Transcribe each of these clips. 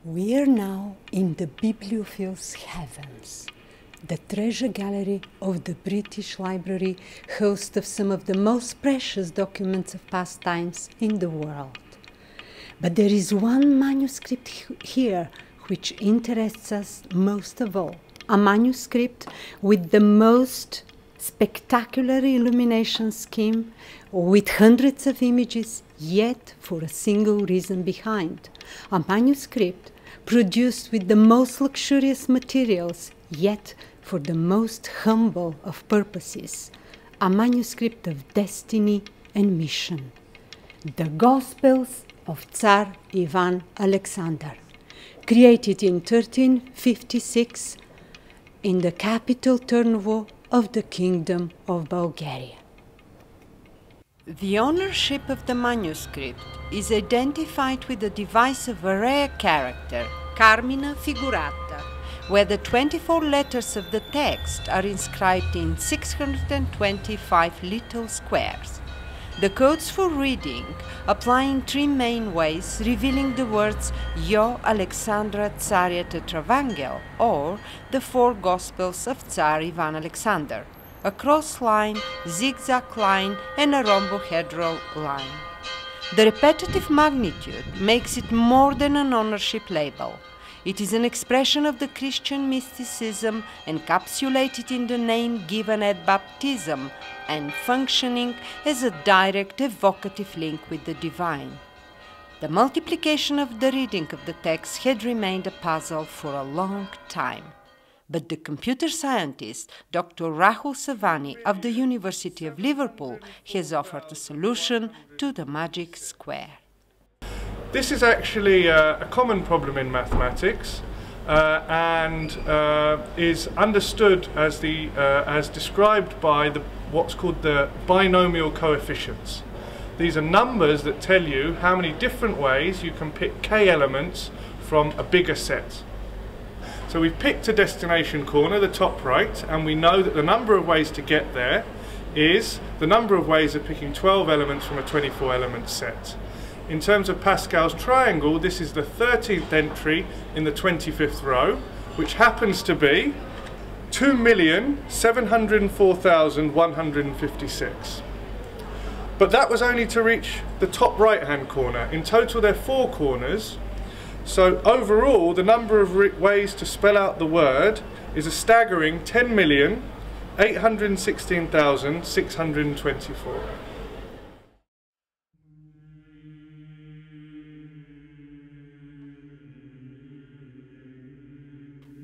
We are now in the bibliophile's heavens. The treasure gallery of the British Library hosts of some of the most precious documents of past times in the world. But there is one manuscript here which interests us most of all. A manuscript with the most spectacular illumination scheme, with hundreds of images, yet for a single reason behind. A manuscript produced with the most luxurious materials, yet for the most humble of purposes. A manuscript of destiny and mission. The Gospels of Tsar Ivan Alexander, created in 1356 in the capital Turnovo of the Kingdom of Bulgaria. The ownership of the manuscript is identified with the device of a rare character, Carmina Figurata, where the 24 letters of the text are inscribed in 625 little squares. The codes for reading apply in three main ways, revealing the words Yo Alexandra Tsaria Tetravangel, or the four Gospels of Tsar Ivan Alexander, a cross line, zigzag line, and a rhombohedral line. The repetitive magnitude makes it more than an ownership label. It is an expression of the Christian mysticism encapsulated in the name given at baptism and functioning as a direct evocative link with the divine. The multiplication of the reading of the text had remained a puzzle for a long time. But the computer scientist Dr. Rahul Savani of the University of Liverpool has offered a solution to the magic square. This is actually a common problem in mathematics and is understood as described by what's called the binomial coefficients. These are numbers that tell you how many different ways you can pick k elements from a bigger set. So we've picked a destination corner, the top right, and we know that the number of ways to get there is the number of ways of picking 12 elements from a 24 element set. In terms of Pascal's triangle, this is the 13th entry in the 25th row, which happens to be 2,704,156. But that was only to reach the top right-hand corner. In total, there are 4 corners. So overall, the number of ways to spell out the word is a staggering 10,816,624.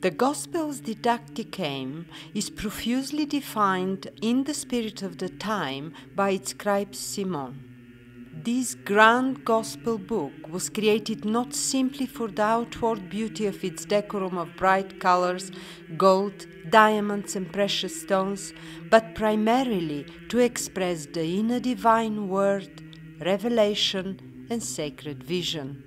The Gospel's didactic aim is profusely defined in the spirit of the time by its scribe Simon. This grand Gospel book was created not simply for the outward beauty of its decorum of bright colors, gold, diamonds and precious stones, but primarily to express the inner divine word, revelation and sacred vision.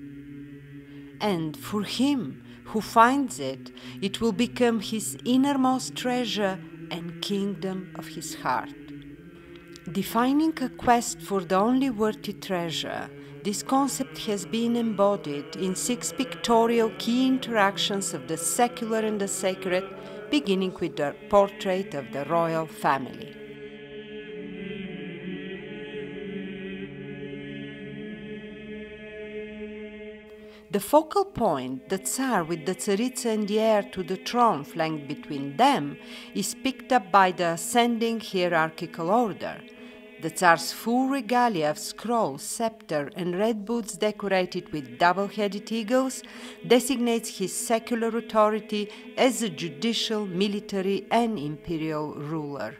And for him who finds it, it will become his innermost treasure and kingdom of his heart. Defining a quest for the only worthy treasure, this concept has been embodied in 6 pictorial key interactions of the secular and the sacred, beginning with the portrait of the royal family. The focal point, the Tsar with the Tsaritsa and the heir to the throne flanked between them, is picked up by the ascending hierarchical order. The Tsar's full regalia of scroll, scepter and red boots decorated with double-headed eagles designates his secular authority as a judicial, military and imperial ruler.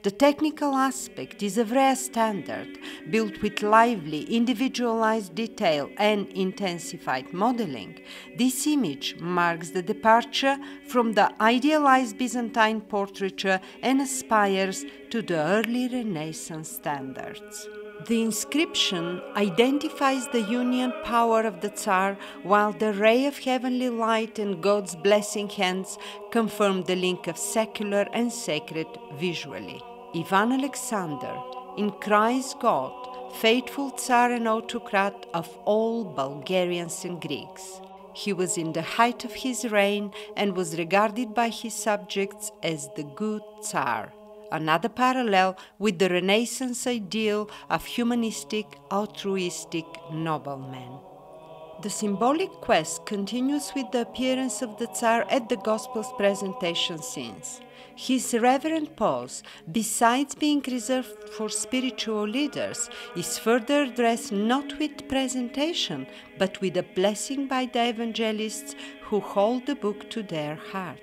The technical aspect is of rare standard, built with lively, individualized detail and intensified modeling. This image marks the departure from the idealized Byzantine portraiture and aspires to the early Renaissance standards. The inscription identifies the union power of the Tsar, while the ray of heavenly light and God's blessing hands confirm the link of secular and sacred visually. Ivan Alexander, in Christ God, faithful Tsar and autocrat of all Bulgarians and Greeks. He was in the height of his reign and was regarded by his subjects as the good Tsar. Another parallel with the Renaissance ideal of humanistic, altruistic noblemen. The symbolic quest continues with the appearance of the Tsar at the Gospel's presentation scenes. His reverent pose, besides being reserved for spiritual leaders, is further addressed not with presentation, but with a blessing by the evangelists who hold the book to their heart.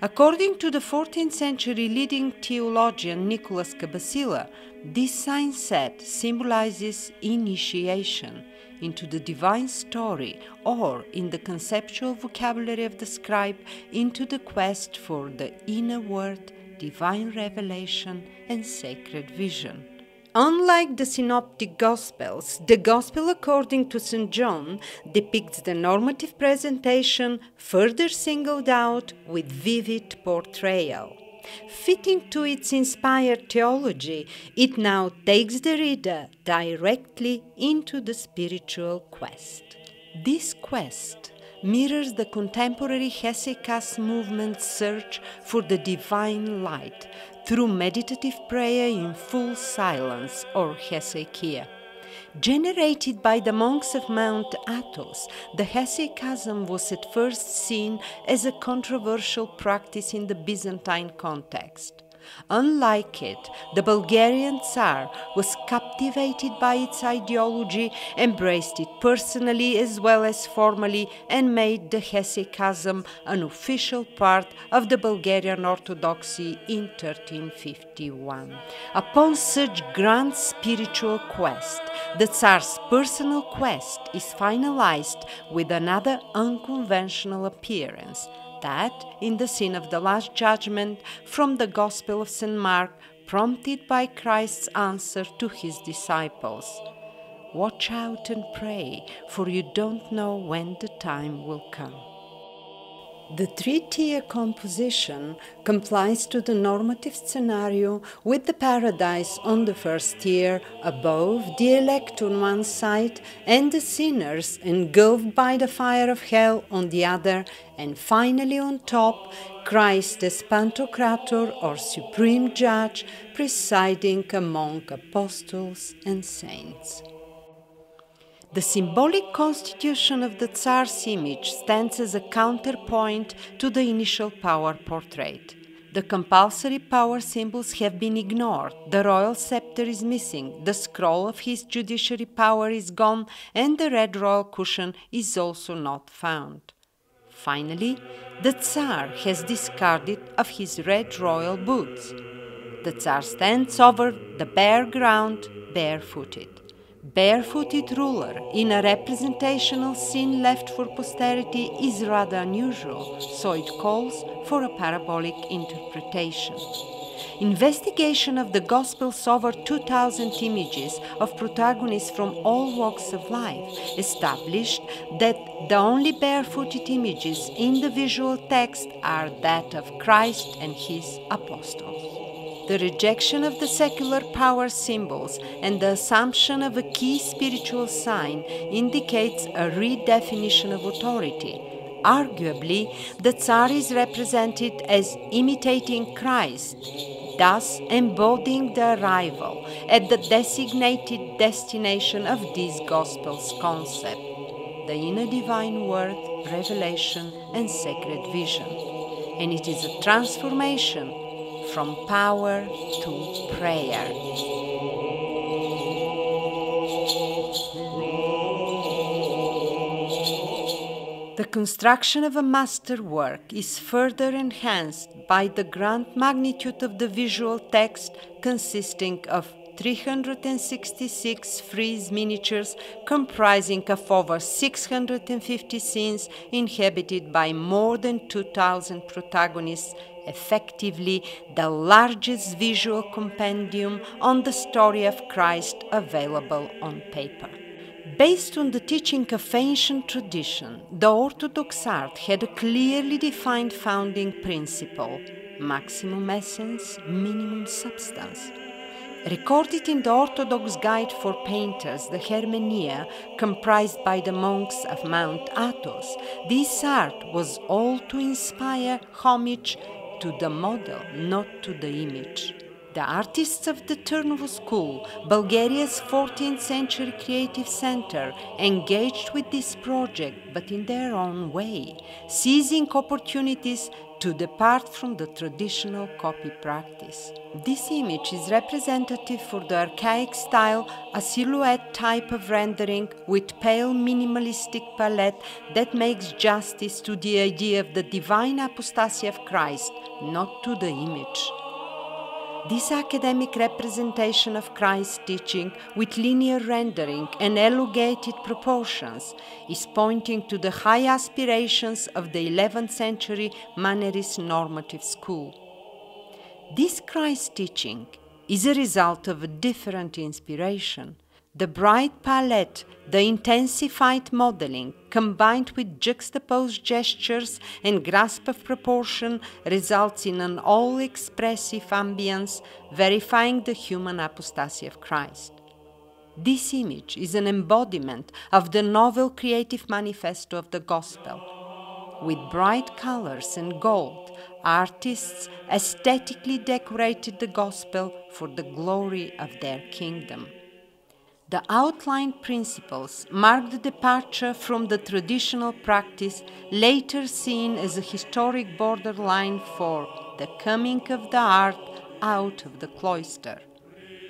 According to the 14th century leading theologian Nicholas Cabasilla, this sign set symbolizes initiation into the divine story, or, in the conceptual vocabulary of the scribe, into the quest for the inner word, divine revelation, and sacred vision. Unlike the Synoptic Gospels, the Gospel according to St. John depicts the normative presentation further singled out with vivid portrayal. Fitting to its inspired theology, it now takes the reader directly into the spiritual quest. This quest mirrors the contemporary Hesychast movement's search for the divine light through meditative prayer in full silence, or Hesychia. Generated by the monks of Mount Athos, the hesychasm was at first seen as a controversial practice in the Byzantine context. Unlike it, the Bulgarian Tsar was captivated by its ideology, embraced it personally as well as formally, and made the hesychasm an official part of the Bulgarian Orthodoxy in 1351. Upon such grand spiritual quest, the Tsar's personal quest is finalized with another unconventional appearance, that in the scene of the Last Judgment from the Gospel of St. Mark, prompted by Christ's answer to his disciples. Watch out and pray, for you don't know when the time will come. The three-tier composition complies to the normative scenario, with the paradise on the first tier, above the elect on one side and the sinners engulfed by the fire of hell on the other, and finally on top, Christ as Pantocrator or Supreme Judge, presiding among apostles and saints. The symbolic constitution of the Tsar's image stands as a counterpoint to the initial power portrait. The compulsory power symbols have been ignored, the royal scepter is missing, the scroll of his judiciary power is gone, and the red royal cushion is also not found. Finally, the Tsar has discarded of his red royal boots. The Tsar stands over the bare ground, barefooted. Barefooted ruler in a representational scene left for posterity is rather unusual, so it calls for a parabolic interpretation. Investigation of the Gospel's over 2,000 images of protagonists from all walks of life established that the only barefooted images in the visual text are that of Christ and his apostles. The rejection of the secular power symbols and the assumption of a key spiritual sign indicates a redefinition of authority. Arguably, the Tsar is represented as imitating Christ, thus embodying the arrival at the designated destination of this Gospel's concept, the inner divine word, revelation, and sacred vision. And it is a transformation from power to prayer. The construction of a masterwork is further enhanced by the grand magnitude of the visual text, consisting of 366 frieze miniatures comprising of over 650 scenes inhabited by more than 2,000 protagonists, effectively the largest visual compendium on the story of Christ available on paper. Based on the teaching of ancient tradition, the Orthodox art had a clearly defined founding principle: maximum essence, minimum substance. Recorded in the Orthodox Guide for Painters, the Hermenia, comprised by the monks of Mount Athos, this art was all to inspire homage to the model, not to the image. The artists of the Turnovo School, Bulgaria's 14th century creative center, engaged with this project, but in their own way, seizing opportunities to depart from the traditional copy practice. This image is representative for the archaic style, a silhouette type of rendering with pale minimalistic palette that makes justice to the idea of the divine apostasy of Christ, not to the image. This academic representation of Christ's teaching with linear rendering and elongated proportions is pointing to the high aspirations of the 11th century Mannerist normative school. This Christ teaching is a result of a different inspiration. The bright palette, the intensified modeling, combined with juxtaposed gestures and grasp of proportion, results in an all-expressive ambience, verifying the human apostasy of Christ. This image is an embodiment of the novel creative manifesto of the Gospel. With bright colors and gold, artists aesthetically decorated the Gospel for the glory of their kingdom. The outlined principles mark the departure from the traditional practice later seen as a historic borderline for the coming of the art out of the cloister.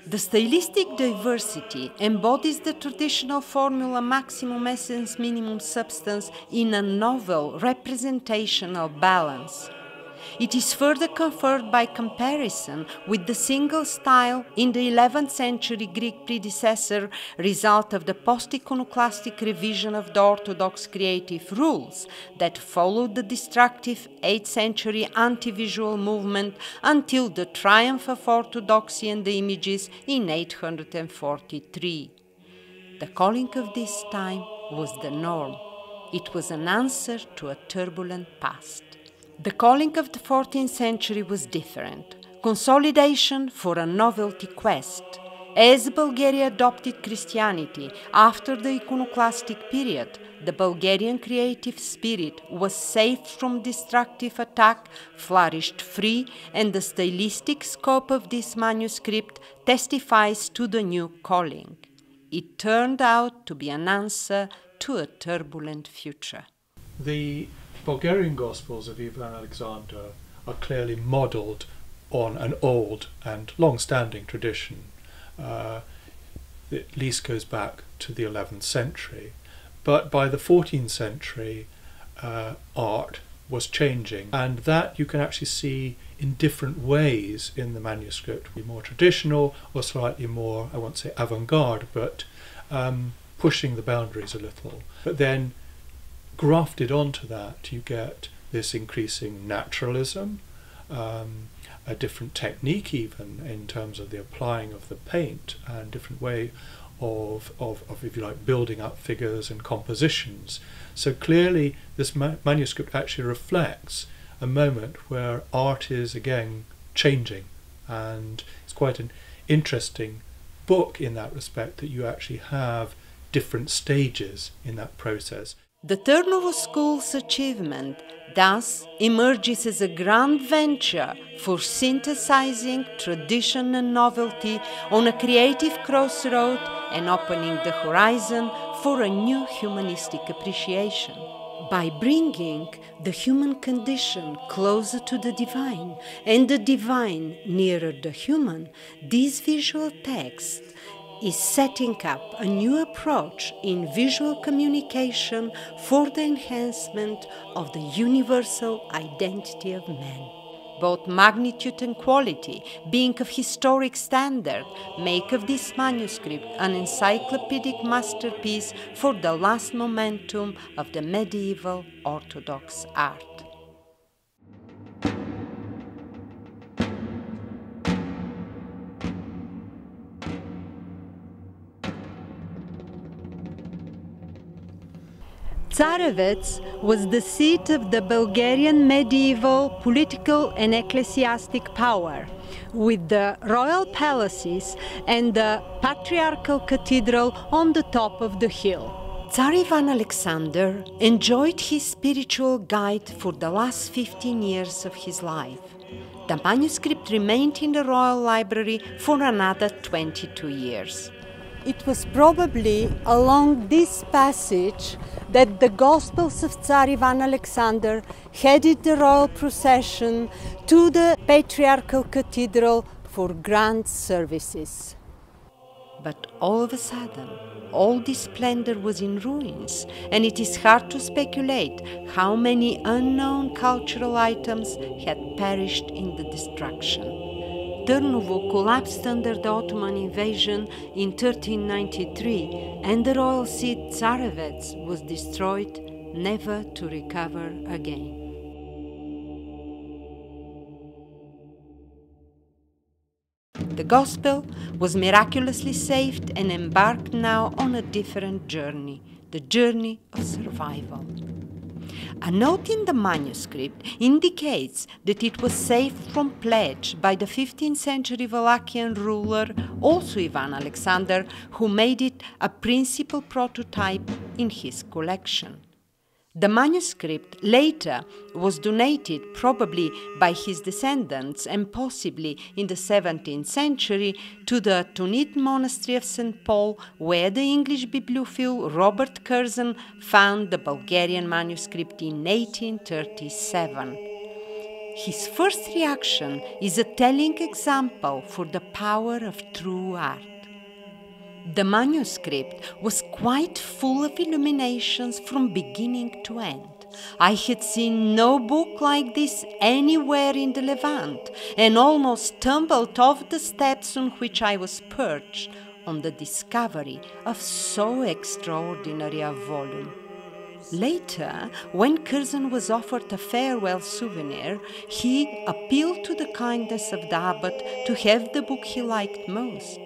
The stylistic diversity embodies the traditional formula maximum essence minimum substance in a novel representational balance. It is further conferred by comparison with the single style in the 11th century Greek predecessor, result of the post-iconoclastic revision of the Orthodox creative rules that followed the destructive 8th century anti-visual movement until the triumph of orthodoxy and the images in 843. The calling of this time was the norm. It was an answer to a turbulent past. The calling of the 14th century was different. Consolidation for a novelty quest. As Bulgaria adopted Christianity after the iconoclastic period, the Bulgarian creative spirit was saved from destructive attack, flourished free, and the stylistic scope of this manuscript testifies to the new calling. It turned out to be an answer to a turbulent future. The Bulgarian Gospels of Ivan Alexander are clearly modelled on an old and long-standing tradition. It at least goes back to the 11th century. But by the 14th century, art was changing, and that you can actually see in different ways in the manuscript. More traditional or slightly more, I won't say avant-garde, but pushing the boundaries a little. But then grafted onto that, you get this increasing naturalism, a different technique even in terms of the applying of the paint, and different way of if you like, building up figures and compositions. So clearly this manuscript actually reflects a moment where art is again changing, and it's quite an interesting book in that respect, that you actually have different stages in that process. The Turnovo School's achievement thus emerges as a grand venture for synthesizing tradition and novelty on a creative crossroad and opening the horizon for a new humanistic appreciation. By bringing the human condition closer to the divine and the divine nearer the human, this visual text is setting up a new approach in visual communication for the enhancement of the universal identity of man. Both magnitude and quality, being of historic standard, make of this manuscript an encyclopedic masterpiece for the last momentum of the medieval Orthodox art. Tsarevets was the seat of the Bulgarian medieval political and ecclesiastic power, with the royal palaces and the patriarchal cathedral on the top of the hill. Tsar Ivan Alexander enjoyed his spiritual guide for the last 15 years of his life. The manuscript remained in the royal library for another 22 years. It was probably along this passage that the Gospels of Tsar Ivan Alexander headed the royal procession to the Patriarchal Cathedral for grand services. But all of a sudden, all this splendor was in ruins, and it is hard to speculate how many unknown cultural items had perished in the destruction. Turnovo collapsed under the Ottoman invasion in 1393, and the royal seat Tsarevets was destroyed, never to recover again. The Gospel was miraculously saved and embarked now on a different journey, the journey of survival. A note in the manuscript indicates that it was saved from pledge by the 15th century Wallachian ruler, also Ivan Alexander, who made it a principal prototype in his collection. The manuscript later was donated, probably by his descendants and possibly in the 17th century, to the Tunit monastery of St. Paul, where the English bibliophile Robert Curzon found the Bulgarian manuscript in 1837. His first reaction is a telling example for the power of true art. The manuscript was quite full of illuminations from beginning to end. I had seen no book like this anywhere in the Levant, and almost stumbled off the steps on which I was perched on the discovery of so extraordinary a volume. Later, when Curzon was offered a farewell souvenir, he appealed to the kindness of the abbot to have the book he liked most.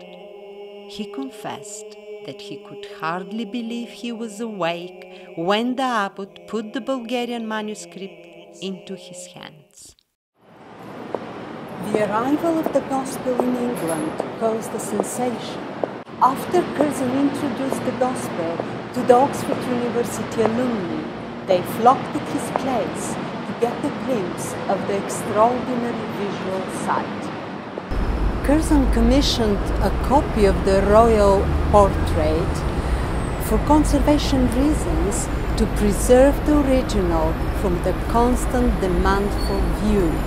He confessed that he could hardly believe he was awake when the abbot put the Bulgarian manuscript into his hands. The arrival of the Gospel in England caused a sensation. After Curzon introduced the Gospel to the Oxford University alumni, they flocked at his place to get a glimpse of the extraordinary visual sight. Curzon commissioned a copy of the royal portrait for conservation reasons to preserve the original from the constant demand for viewing.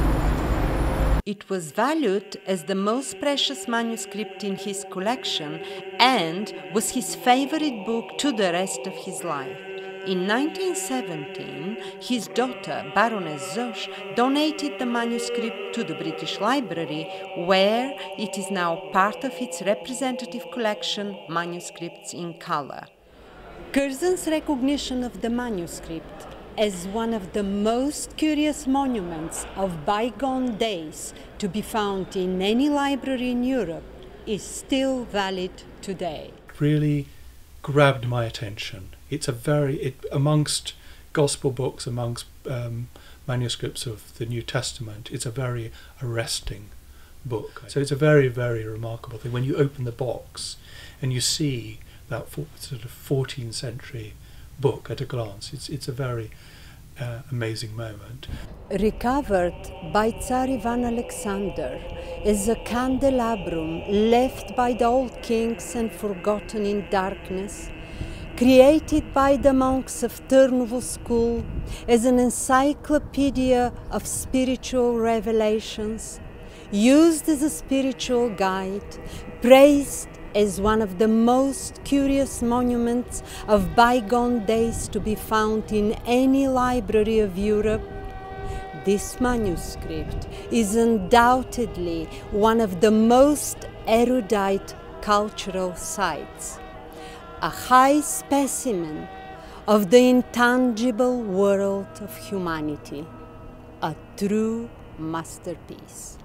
It was valued as the most precious manuscript in his collection and was his favorite book to the rest of his life. In 1917, his daughter, Baroness Zosch, donated the manuscript to the British Library, where it is now part of its representative collection, Manuscripts in Color. Curzon's recognition of the manuscript as one of the most curious monuments of bygone days to be found in any library in Europe is still valid today. Really grabbed my attention. It's amongst gospel books, amongst manuscripts of the New Testament, it's a very arresting book. So it's a very, very remarkable thing. When you open the box and you see that sort of 14th century book at a glance, it's a very amazing moment. Recovered by Tsar Ivan Alexander is a candelabrum left by the old kings and forgotten in darkness, created by the monks of Turnovo school as an encyclopedia of spiritual revelations, used as a spiritual guide, praised as one of the most curious monuments of bygone days to be found in any library of Europe. This manuscript is undoubtedly one of the most erudite cultural sites, a high specimen of the intangible world of humanity, a true masterpiece.